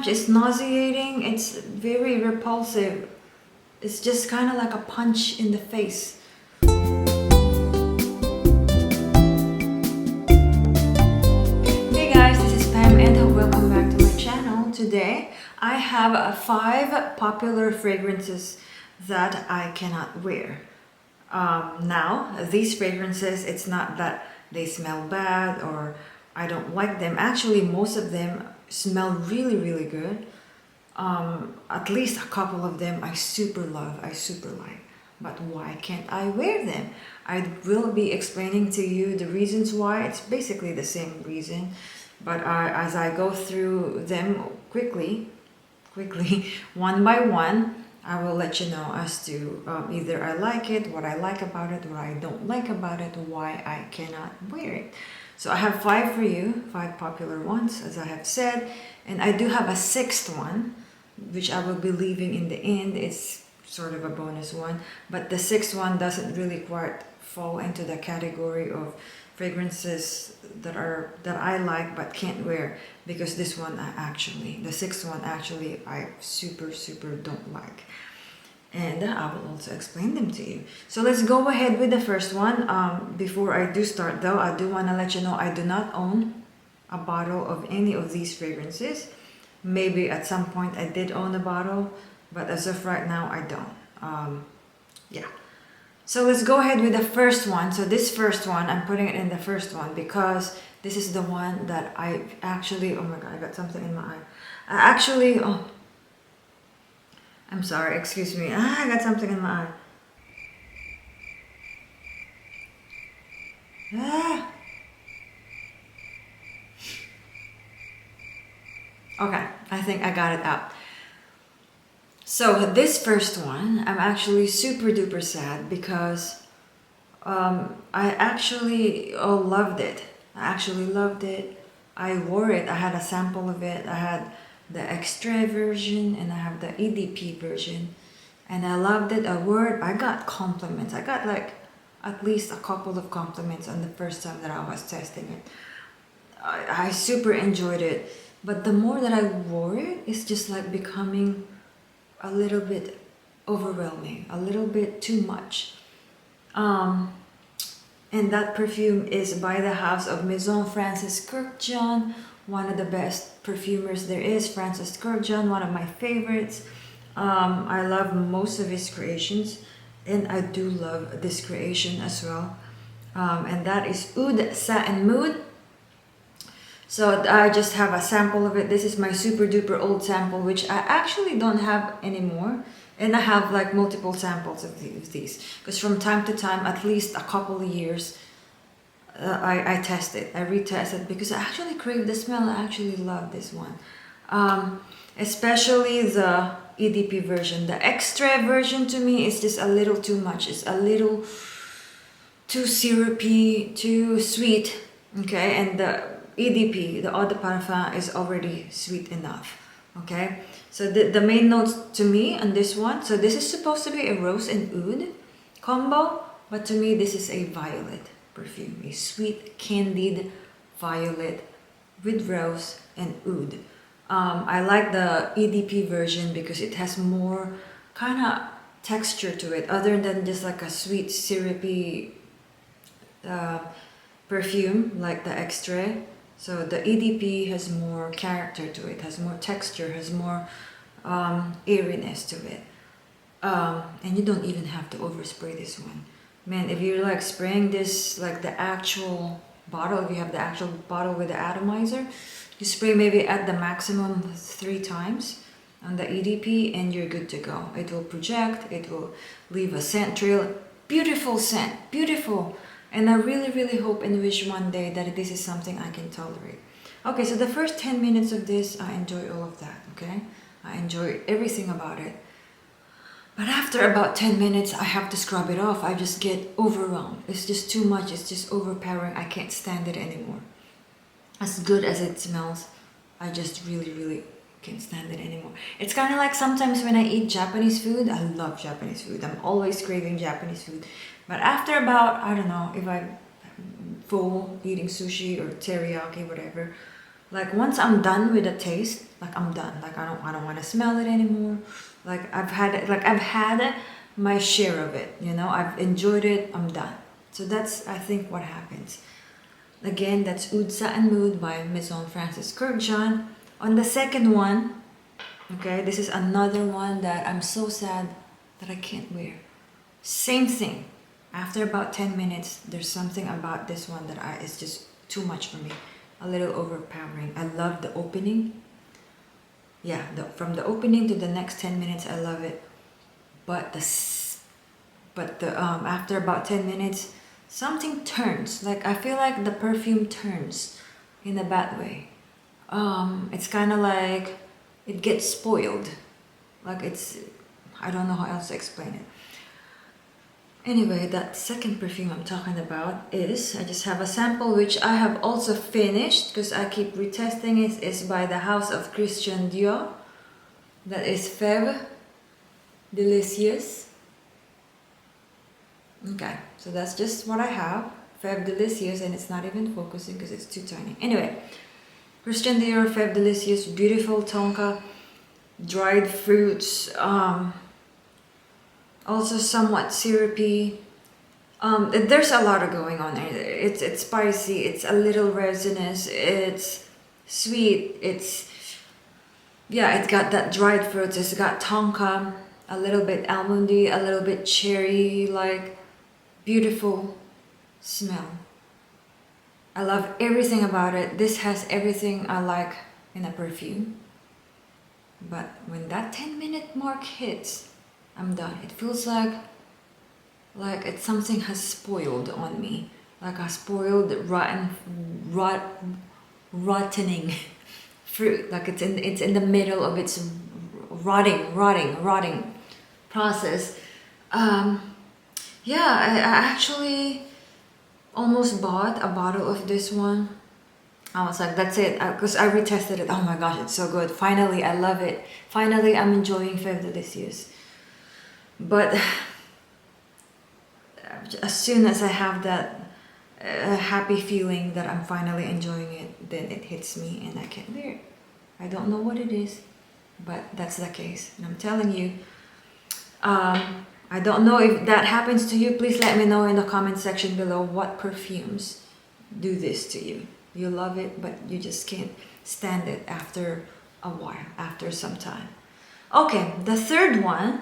much. It's nauseating. It's very repulsive. It's just kind of like a punch in the face. Hey guys, this is Pam and welcome back to my channel. Today I have 5 popular fragrances that I cannot wear. Now, these fragrances, it's not that they smell bad or I don't like them. Actually, most of them smell really good. At least a couple of them I super love, I super like. But why can't I wear them? I will be explaining to you the reasons why. It's basically the same reason. But as I go through them quickly, one by one, I will let you know as to either I like it, what I like about it, what I don't like about it, why I cannot wear it. So I have 5 for you, 5 popular ones, as I have said, and I do have a 6th one, which I will be leaving in the end. It's sort of a bonus one, but the 6th one doesn't really quite fall into the category of fragrances that I like but can't wear, because this one the 6th one actually I super don't like, and I will also explain them to you. So let's go ahead with the first one. Before I do start though, I do want to let you know I do not own a bottle of any of these fragrances. Maybe at some point I did own a bottle, but as of right now I don't. Yeah. So let's go ahead with the first one. So this first one, I'm putting it in the first one because this is the one that I actually, oh my god, I got something in my eye. I'm sorry, excuse me. I got something in my eye. Okay, I think I got it out. So this first one, I'm actually super duper sad because I actually loved it. I actually loved it. I wore it. I had a sample of it. I had the extra version and I have the EDP version, and I loved it. I wore it. I got compliments. I got like at least a couple of compliments on the first time that I was testing it. I super enjoyed it, but the more that I wore it, it's just like becoming a little bit overwhelming, a little bit too much. And that perfume is by the house of Maison Francis Kurkdjian, one of the best perfumers there is. Francis Kurkdjian, one of my favorites. I love most of his creations, and I do love this creation as well. And that is Oud Satin Mood. So I just have a sample of it. This is my super duper old sample, which I actually don't have anymore. And I have like multiple samples of these. Because from time to time, at least a couple of years, I test it. I retest it because I actually crave the smell. I actually love this one. Especially the EDP version. The extra version to me is just a little too much. It's a little too syrupy, too sweet. Okay, and the EDP, the Eau de Parfum, is already sweet enough. Okay, so the main notes to me on this one, so this is supposed to be a rose and oud combo, but to me this is a violet perfume, a sweet candied violet with rose and oud. I like the EDP version because it has more kind of texture to it, other than just like a sweet syrupy perfume like the extra. So the EDP has more character to it, has more texture, has more airiness to it. And you don't even have to overspray this one. Man, if you're like spraying this like the actual bottle, if you have the actual bottle with the atomizer, you spray maybe at the maximum 3 times on the EDP and you're good to go. It will project, it will leave a scent trail. Beautiful scent, beautiful. And I really hope and wish one day that this is something I can tolerate. Okay, so the first 10 minutes of this, I enjoy all of that, okay? I enjoy everything about it. But after about 10 minutes, I have to scrub it off. I just get overwhelmed. It's just too much. It's just overpowering. I can't stand it anymore. As good as it smells, I just really can't stand it anymore. It's kind of like sometimes when I eat Japanese food. I love Japanese food. I'm always craving Japanese food. But after about, I don't know, if I'm full eating sushi or teriyaki, whatever, Like once I'm done with the taste, like I'm done. Like I don't want to smell it anymore. Like I've had my share of it, you know. I've enjoyed it. I'm done. So that's, I think, what happens. Again, that's Oud Satin Mood by Maison Francis Kurkdjian. On the second one, okay, this is another one that I'm so sad that I can't wear. Same thing. After about 10 minutes, there's something about this one that it's just too much for me. A little overpowering. I love the opening. Yeah, from the opening to the next 10 minutes, I love it. But after about 10 minutes, something turns. Like I feel like the perfume turns in a bad way. It's kind of like it gets spoiled. Like I don't know how else to explain it. Anyway, that second perfume I'm talking about is, I just have a sample which I have also finished because I keep retesting it. It's by the House of Christian Dior. That is Fève Delicieux. Okay, so that's just what I have. Fève Delicieux, and it's not even focusing because it's too tiny. Anyway, Christian Dior Fève Delicieux, beautiful tonka, dried fruits, also somewhat syrupy. There's a lot of going on there. It's spicy, it's a little resinous, it's sweet, it's got that dried fruits, it's got tonka, a little bit almondy, a little bit cherry, like beautiful smell. I love everything about it. This has everything I like in a perfume. But when that 10-minute mark hits, I'm done. It feels like it's something has spoiled on me, like a spoiled rottening fruit. Like it's in the middle of its rotting process. Yeah, I actually almost bought a bottle of this one. I was like, that's it, because I retested it. Oh my gosh, it's so good. Finally, I love it. Finally, I'm enjoying Fève Delicieux. But as soon as I have that happy feeling that I'm finally enjoying it, then it hits me and I can't bear it. I don't know what it is, but that's the case. And I'm telling you, I don't know if that happens to you. Please let me know in the comment section below what perfumes do this to you. You love it, but you just can't stand it after a while, after some time. Okay, the third one.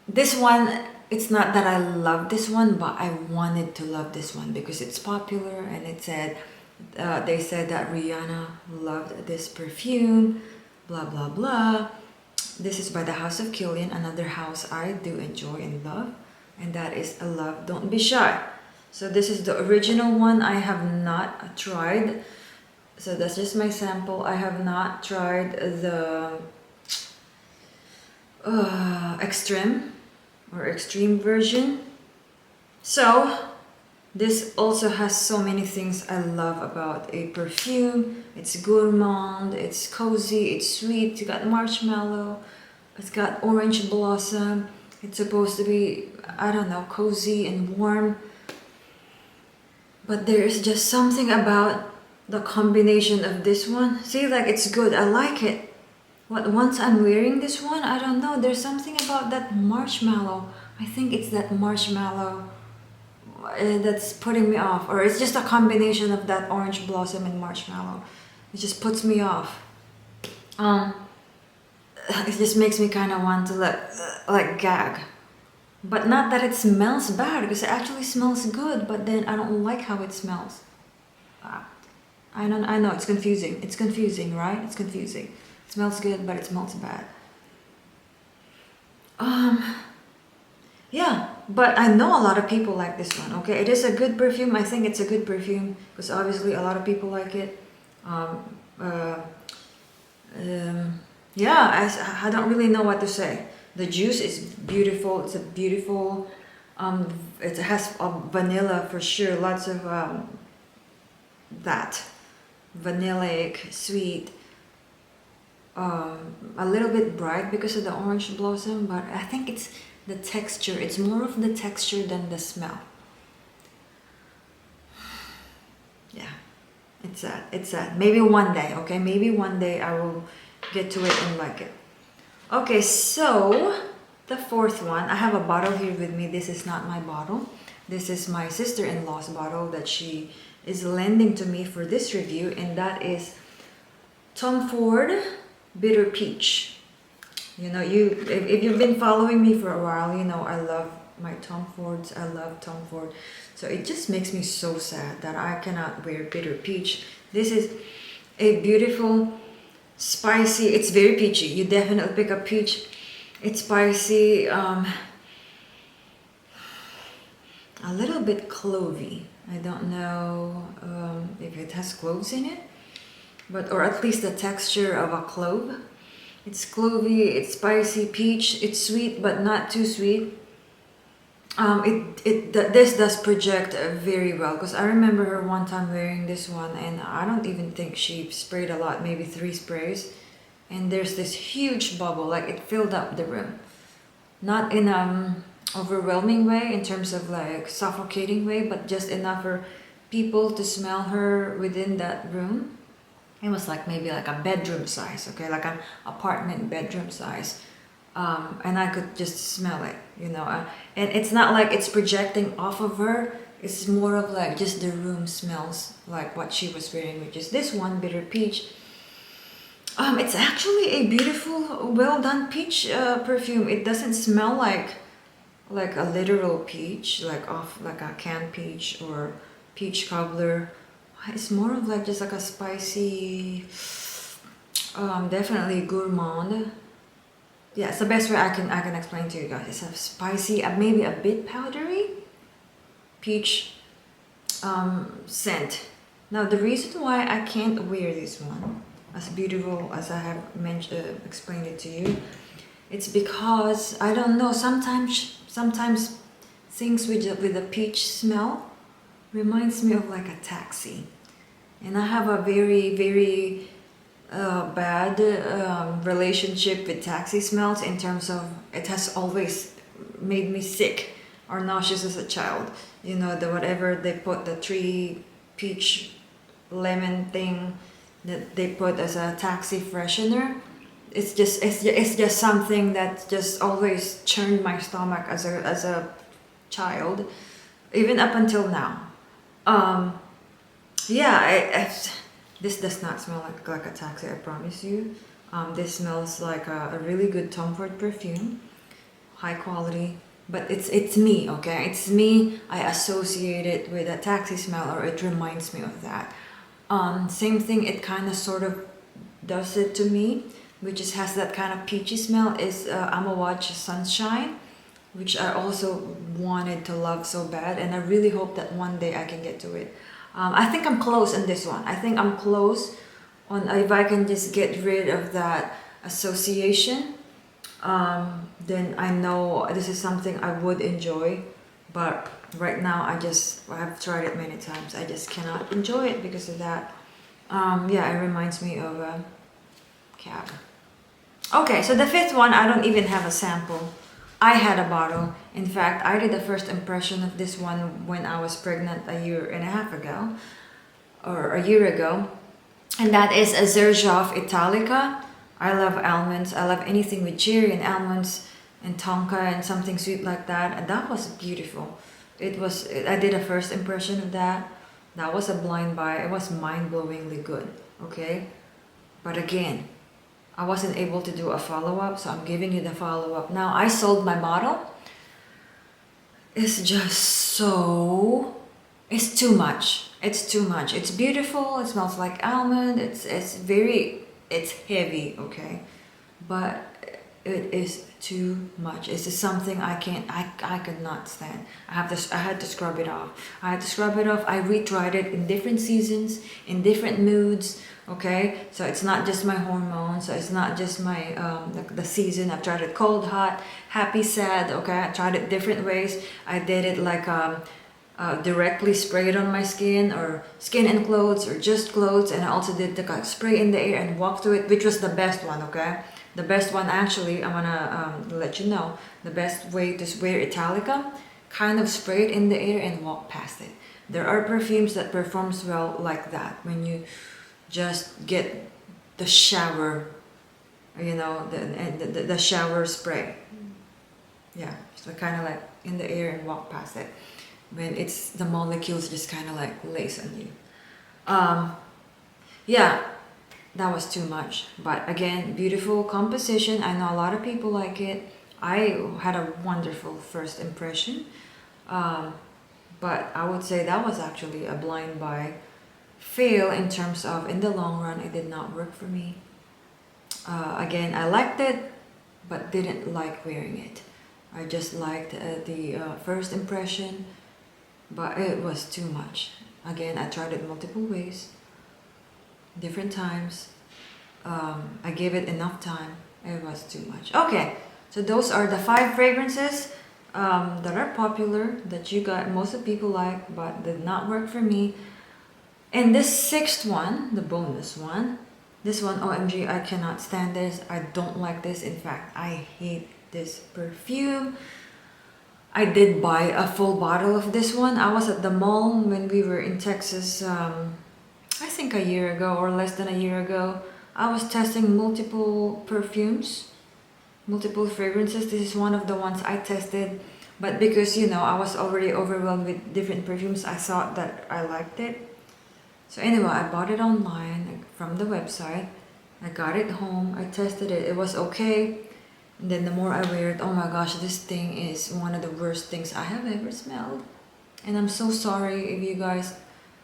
This one, it's not that I love this one, but I wanted to love this one because it's popular, and it said, they said that Rihanna loved this perfume, blah blah blah. This is by the House of Kilian, another house I do enjoy and love, and that is A Love Don't Be Shy. So this is the original one. I have not tried, so that's just my sample. I have not tried the extreme version. So this also has so many things I love about a perfume. It's gourmand, it's cozy, it's sweet, it's got marshmallow, it's got orange blossom. It's supposed to be, I don't know, cozy and warm. But there is just something about the combination of this one. See, like it's good, I like it. But once I'm wearing this one, I don't know, there's something about that marshmallow. I think it's that marshmallow that's putting me off, or it's just a combination of that orange blossom and marshmallow. It just puts me off. It just makes me kind of want to like gag. But not that it smells bad, because it actually smells good, but then I don't like how it smells. I know it's confusing. It's confusing, right? It's confusing. It smells good, but it smells bad. Yeah, but I know a lot of people like this one. Okay, it is a good perfume. I think it's a good perfume because obviously a lot of people like it. Yeah, I don't really know what to say. The juice is beautiful. It's a beautiful. It has vanilla for sure. Lots of that vanillic, sweet. A little bit bright because of the orange blossom, but I think it's the texture. It's more of the texture than the smell. Yeah, It's sad. Maybe one day, okay? Maybe one day I will get to it and like it. Okay, so the fourth one, I have a bottle here with me. This is not my bottle. This is my sister-in-law's bottle that she is lending to me for this review, and that is Tom Ford Bitter Peach. You know, if you've been following me for a while, you know I love my Tom Fords. I love Tom Ford. So it just makes me so sad that I cannot wear Bitter Peach. This is a beautiful, spicy, it's very peachy. You definitely pick up peach. It's spicy, a little bit clovey. I don't know if it has cloves in it, but or at least the texture of a clove. It's clovey, it's spicy, peach. It's sweet but not too sweet. This does project very well, because I remember her one time wearing this one, and I don't even think she sprayed a lot, maybe 3 sprays, and there's this huge bubble, like it filled up the room. Not in overwhelming way, in terms of like suffocating way, but just enough for people to smell her within that room. It was like maybe like a bedroom size, okay, like an apartment bedroom size. And I could just smell it, you know, and it's not like it's projecting off of her. It's more of like just the room smells like what she was wearing, which is this one, Bitter Peach. It's actually a beautiful, well done peach perfume. It doesn't smell like a literal peach, like a canned peach or peach cobbler. It's more of like just like a spicy, definitely gourmand. Yeah, it's the best way I can explain to you guys. It's a spicy, maybe a bit powdery peach scent. Now the reason why I can't wear this one, as beautiful as I have explained it to you, it's because I don't know. Sometimes things with a peach smell reminds me of like a taxi, and I have a very bad relationship with taxi smells, in terms of it has always made me sick or nauseous as a child. You know, the whatever they put, the 3 peach lemon thing that they put as a taxi freshener. It's just something that just always churned my stomach as a child, even up until now. Yeah, this does not smell like a taxi, I promise you. This smells like a really good Tom Ford perfume, high quality. But it's me, okay? It's me. I associate it with a taxi smell, or it reminds me of that. Same thing, it kind of sort of does it to me, which just has that kind of peachy smell, is Amawatch Sunshine, which I also wanted to love so bad, and I really hope that one day I can get to it. I think I'm close on this one. I think I'm close on, if I can just get rid of that association, then I know this is something I would enjoy. But right now I have tried it many times. I just cannot enjoy it because of that. Yeah, it reminds me of a cab. Okay, so the 5th one, I don't even have a sample. I had a bottle. In fact, I did the first impression of this one when I was pregnant a year and a half ago, or a year ago, and that is a Xerjoff Italica. I love almonds. I love anything with cherry and almonds and tonka and something sweet like that, and that was beautiful. I did a first impression of that. That was a blind buy. It was mind-blowingly good, okay? But again, I wasn't able to do a follow-up, so I'm giving you the follow-up. Now, I sold my bottle. It's just so... It's too much. It's too much. It's beautiful. It smells like almond. It's heavy, okay? But it is too much. It's just something I could not stand. I had to scrub it off. I retried it in different seasons, in different moods. Okay, so it's not just my hormones, so it's not just my the season. I've tried it cold, hot, happy, sad. Okay, I tried it different ways. I did it like directly spray it on my skin, or skin and clothes, or just clothes, and I also did the spray in the air and walk through it, which was the best one. Okay, the best one, actually, I'm gonna let you know the best way to wear Italica. Kind of spray it in the air and walk past it. There are perfumes that performs well like that, when you just get the shower, you know, the shower spray. Yeah, so kind of like in the air and walk past it. When it's the molecules just kind of like lace on you. Yeah, that was too much. But again, beautiful composition. I know a lot of people like it. I had a wonderful first impression. But I would say that was actually a blind buy fail in terms of, in the long run, it did not work for me. Again, I liked it, but didn't like wearing it. I just liked the first impression, but it was too much. Again, I tried it multiple ways, different times. I gave it enough time. It was too much. Okay, so those are the 5 fragrances that are popular, that you got, most of the people like, but did not work for me. And this 6th one, the bonus one, this one, OMG, I cannot stand this. I don't like this. In fact, I hate this perfume. I did buy a full bottle of this one. I was at the mall when we were in Texas, I think a year ago or less than a year ago. I was testing multiple perfumes, multiple fragrances. This is one of the ones I tested. But because, you know, I was already overwhelmed with different perfumes, I thought that I liked it. So anyway, I bought it online from the website. I got it home. I tested it. It was okay. And then the more I wear it, oh my gosh, this thing is one of the worst things I have ever smelled. And I'm so sorry if you guys,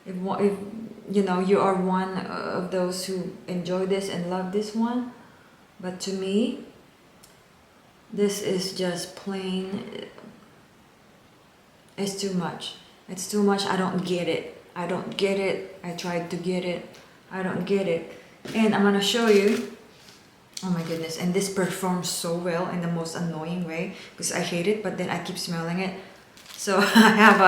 if you know, you are one of those who enjoy this and love this one. But to me, this is just plain, it's too much. It's too much. I don't get it. I don't get it. I tried to get it. I don't get it. And I'm gonna show you. Oh my goodness, and this performs so well in the most annoying way because I hate it, but then I keep smelling it. So I have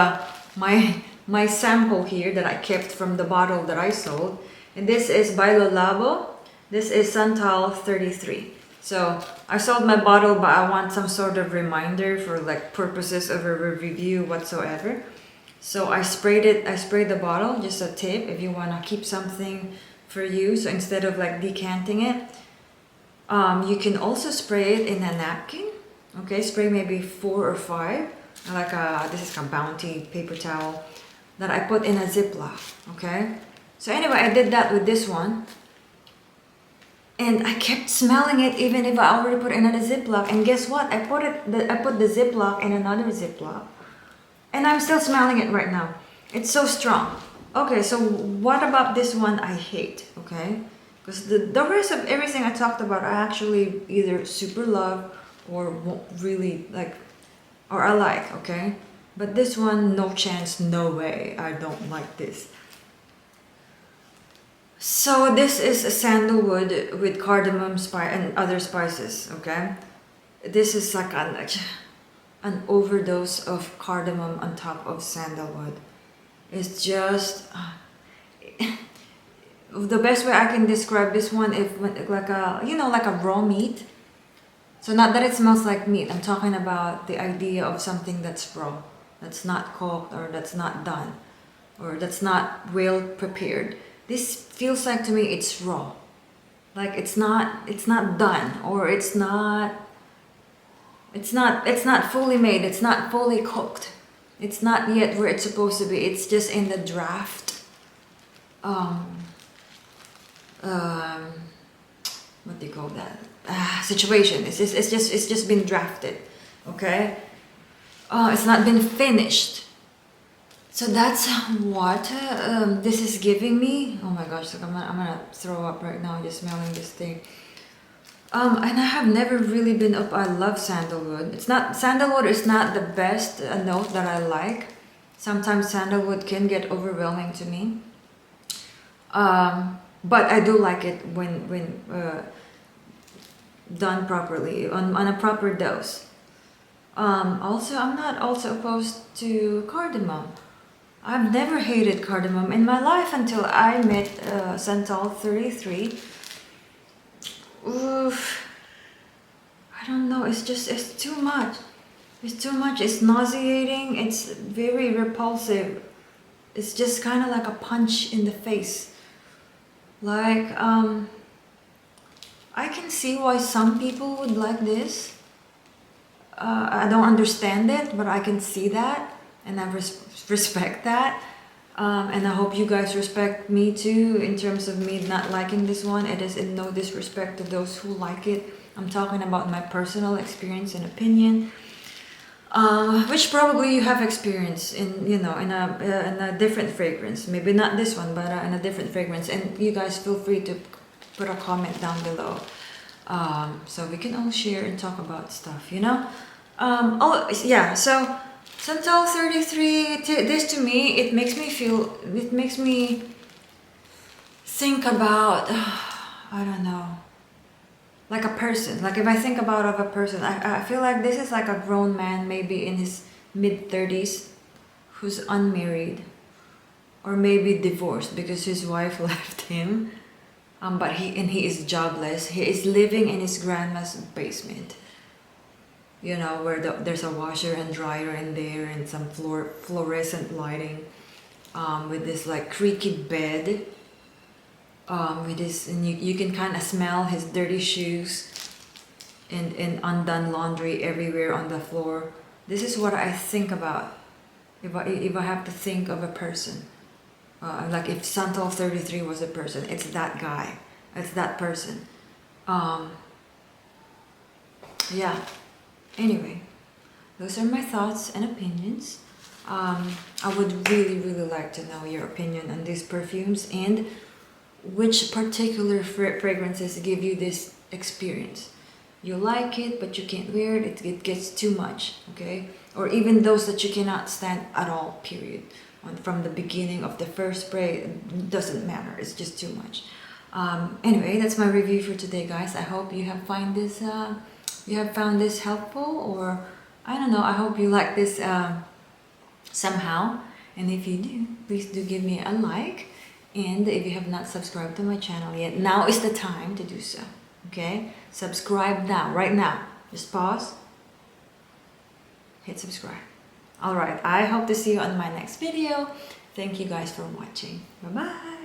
my sample here that I kept from the bottle that I sold, and this is by Le Labo. This is Santal 33. So I sold my bottle, but I want some sort of reminder for like purposes of a review whatsoever. So I sprayed it. I sprayed the bottle, just a tip if you want to keep something for you. So instead of like decanting it, you can also spray it in a napkin. Okay, spray maybe 4 or 5. Like this is a Bounty paper towel that I put in a Ziploc. Okay, so anyway, I did that with this one, and I kept smelling it even if I already put it in a Ziploc. And guess what? I put the Ziploc in another Ziploc, and I'm still smelling it right now. It's so strong. Okay, so what about this one I hate? Okay. Because the rest of everything I talked about, I actually either super love or won't really like, or I like, okay? But this one, no chance, no way, I don't like this. So this is a sandalwood with cardamom and other spices, okay? This is like an overdose of cardamom on top of sandalwood. It's just... the best way I can describe this one is like a, you know, like a raw meat. So not that it smells like meat. I'm talking about the idea of something that's raw, that's not cooked, or that's not done, or that's not well prepared. This feels like to me it's raw, like it's not done, or it's not fully made. It's not fully cooked. It's not yet where it's supposed to be. It's just in the draft. What do you call that? Situation. It's just been drafted. Okay. It's not been finished. So that's what this is giving me. Oh my gosh! Like I'm gonna throw up right now just smelling this thing. And I have never really been up. I love sandalwood. Sandalwood is not the best note that I like. Sometimes sandalwood can get overwhelming to me. But I do like it when done properly, on a proper dose. Also, I'm not also opposed to cardamom. I've never hated cardamom in my life until I met Santal 33. Oof. I don't know, it's too much. It's too much, it's nauseating, it's very repulsive. it's just kind of like a punch in the face. Like, I can see why some people would like this. I don't understand it, but I can see that, and I respect that. And I hope you guys respect me too, in terms of me not liking this one. It is in no disrespect to those who like it. I'm talking about my personal experience and opinion, which probably you have experience in, you know, in a different fragrance. Maybe not this one, but in a different fragrance. And you guys feel free to put a comment down below, so we can all share and talk about stuff, you know. Oh yeah, so Santal 33, this to me, it makes me think about, I don't know, like a person. Like if I think about of a person, I feel like this is like a grown man, maybe in his mid-30s, who's unmarried, or maybe divorced because his wife left him. But he is jobless. He is living in his grandma's basement. You know, where there's a washer and dryer in there, and some fluorescent lighting, with this like creaky bed, with this, and you can kind of smell his dirty shoes and undone laundry everywhere on the floor. This is what I think about if I have to think of a person. Like if Santal 33 was a person, it's that guy. It's that person. Yeah. Anyway, those are my thoughts and opinions. I would really like to know your opinion on these perfumes, and which particular fragrances give you this experience. You like it, but you can't wear it. It gets too much, okay? Or even those that you cannot stand at all, period. From the beginning of the first spray, it doesn't matter. It's just too much. Anyway, that's my review for today, guys. I hope you have found this helpful, or I don't know, I hope you like this somehow. And if you do, please do give me a like. And if you have not subscribed to my channel yet, now is the time to do so. Okay? Subscribe now, right now. Just pause. Hit subscribe. Alright, I hope to see you on my next video. Thank you guys for watching. Bye-bye.